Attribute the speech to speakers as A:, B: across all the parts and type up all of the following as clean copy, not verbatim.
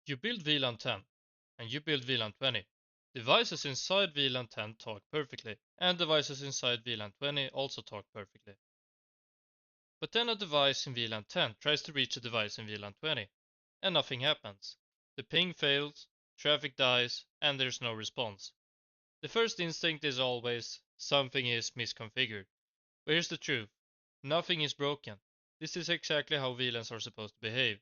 A: You build VLAN 10 and you build VLAN 20. Devices inside VLAN 10 talk perfectly, and devices inside VLAN 20 also talk perfectly. But then a device in VLAN 10 tries to reach a device in VLAN 20, and nothing happens. The ping fails, traffic dies, and there's no response. The first instinct is always, something is misconfigured. But here's the truth. Nothing is broken. This is exactly how VLANs are supposed to behave.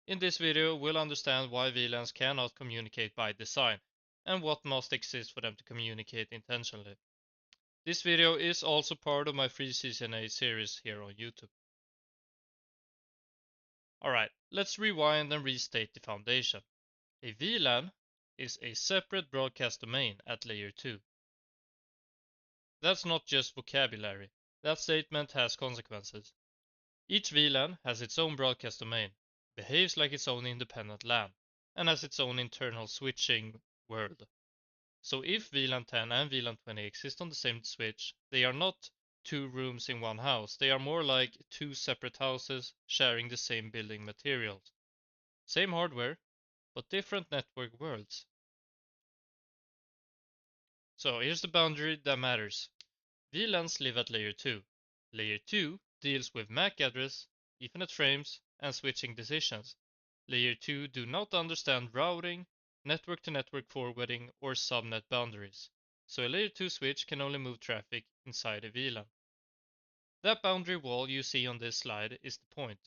A: In this video, we'll understand why VLANs cannot communicate by design, and what must exist for them to communicate intentionally. This video is also part of my free CCNA series here on YouTube. Alright, let's rewind and restate the foundation. A VLAN is a separate broadcast domain at layer 2. That's not just vocabulary. That statement has consequences. Each VLAN has its own broadcast domain, behaves like its own independent LAN, and has its own internal switching world. So if VLAN 10 and VLAN 20 exist on the same switch, they are not two rooms in one house. They are more like two separate houses sharing the same building materials. Same hardware, but different network worlds. So here's the boundary that matters. VLANs live at layer 2. Layer 2 deals with MAC address, Ethernet frames, and switching decisions. Layer 2 do not understand routing, network-to-network forwarding, or subnet boundaries. So a layer 2 switch can only move traffic inside a VLAN. That boundary wall you see on this slide is the point.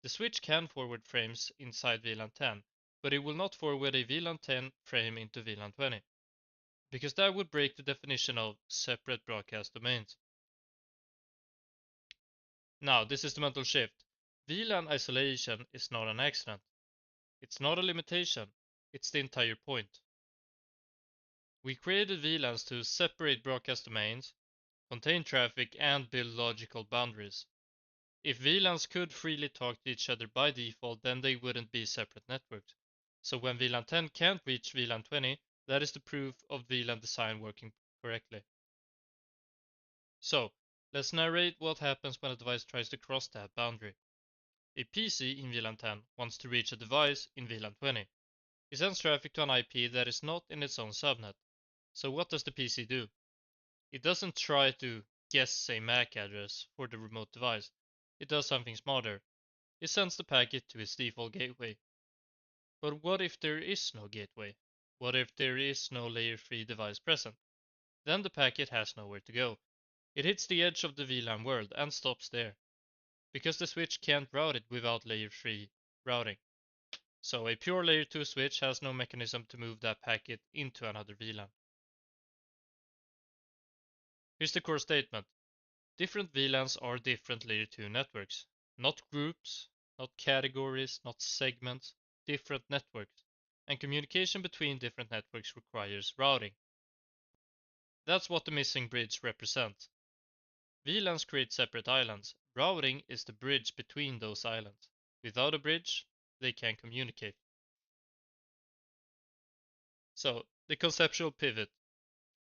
A: The switch can forward frames inside VLAN 10, but it will not forward a VLAN 10 frame into VLAN 20, because that would break the definition of separate broadcast domains. Now, this is the mental shift. VLAN isolation is not an accident. It's not a limitation. It's the entire point. We created VLANs to separate broadcast domains, contain traffic, and build logical boundaries. If VLANs could freely talk to each other by default, then they wouldn't be separate networks. So when VLAN 10 can't reach VLAN 20, that is the proof of VLAN design working correctly. So, let's narrate what happens when a device tries to cross that boundary. A PC in VLAN 10 wants to reach a device in VLAN 20. It sends traffic to an IP that is not in its own subnet. So what does the PC do? It doesn't try to guess a MAC address for the remote device. It does something smarter. It sends the packet to its default gateway. But what if there is no gateway? What if there is no layer 3 device present? Then the packet has nowhere to go. It hits the edge of the VLAN world and stops there, because the switch can't route it without layer 3 routing. So a pure layer 2 switch has no mechanism to move that packet into another VLAN. Here's the core statement. Different VLANs are different layer 2 networks. Not groups, not categories, not segments, different networks. And communication between different networks requires routing. That's what the missing bridge represents. VLANs create separate islands. Routing is the bridge between those islands. Without a bridge, they can't communicate. So, the conceptual pivot.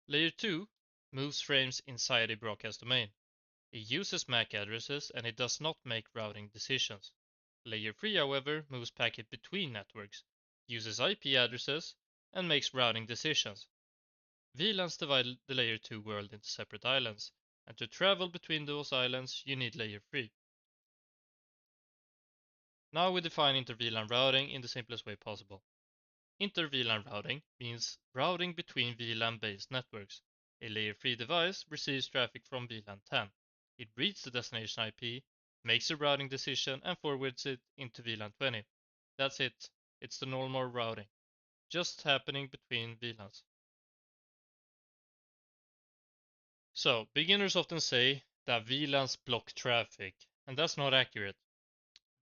A: Layer 2 moves frames inside a broadcast domain. It uses MAC addresses and it does not make routing decisions. Layer 3, however, moves packet between networks, uses IP addresses, and makes routing decisions. VLANs divide the layer 2 world into separate islands, and to travel between those islands you need layer 3. Now we define inter-VLAN routing in the simplest way possible. Inter-VLAN routing means routing between VLAN-based networks. A layer 3 device receives traffic from VLAN 10. It reads the destination IP, makes a routing decision, and forwards it into VLAN 20. That's it. It's the normal routing, just happening between VLANs. So, beginners often say that VLANs block traffic, and that's not accurate.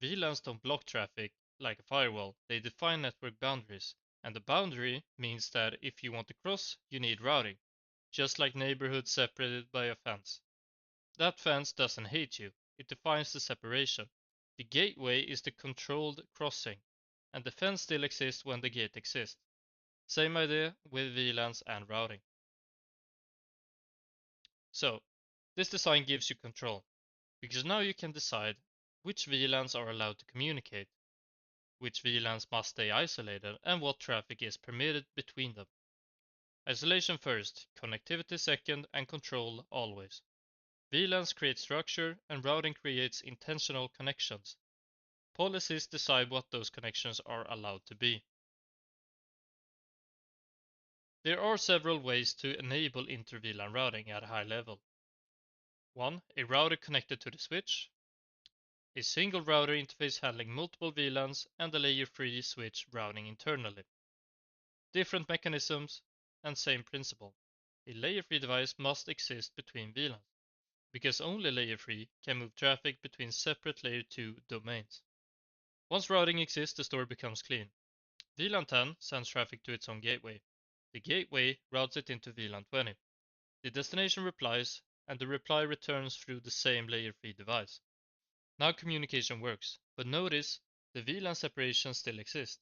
A: VLANs don't block traffic like a firewall, they define network boundaries. And the boundary means that if you want to cross, you need routing, just like neighborhoods separated by a fence. That fence doesn't hate you, it defines the separation. The gateway is the controlled crossing, and the fence still exists when the gate exists. Same idea with VLANs and routing. So, this design gives you control, because now you can decide which VLANs are allowed to communicate, which VLANs must stay isolated, and what traffic is permitted between them. Isolation first, connectivity second, and control always. VLANs create structure, and routing creates intentional connections. Policies decide what those connections are allowed to be. There are several ways to enable inter-VLAN routing at a high level. 1. A router connected to the switch. A single router interface handling multiple VLANs and a layer-free switch routing internally. Different mechanisms and same principle. A layer-free device must exist between VLANs, because only layer-free can move traffic between separate layer 2 domains. Once routing exists, the story becomes clean. VLAN 10 sends traffic to its own gateway. The gateway routes it into VLAN 20. The destination replies, and the reply returns through the same layer-free device. Now communication works, but notice the VLAN separation still exists.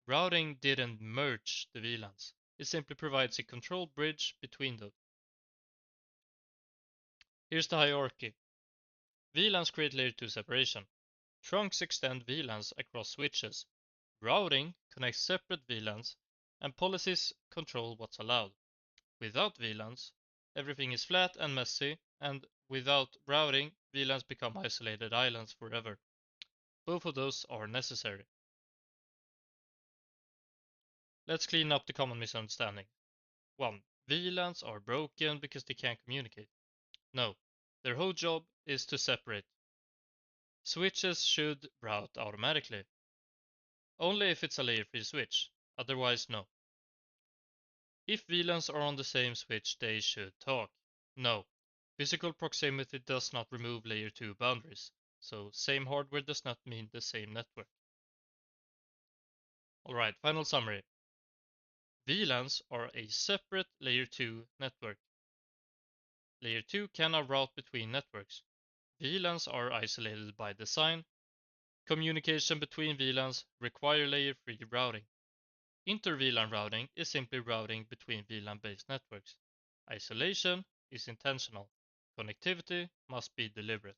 A: Routing didn't merge the VLANs. It simply provides a control bridge between them. Here's the hierarchy. VLANs create layer 2 separation. Trunks extend VLANs across switches. Routing connects separate VLANs, and policies control what's allowed. Without VLANs, everything is flat and messy, and without routing, VLANs become isolated islands forever. Both of those are necessary. Let's clean up the common misunderstanding. 1. VLANs are broken because they can't communicate. No, their whole job is to separate. Switches should route automatically. Only if it's a layer-free switch, otherwise no. If VLANs are on the same switch, they should talk. No, physical proximity does not remove layer 2 boundaries, so same hardware does not mean the same network. Alright, final summary. VLANs are a separate layer 2 network. Layer 2 cannot route between networks. VLANs are isolated by design. Communication between VLANs require layer-free routing. Inter-VLAN routing is simply routing between VLAN-based networks. Isolation is intentional. Connectivity must be deliberate.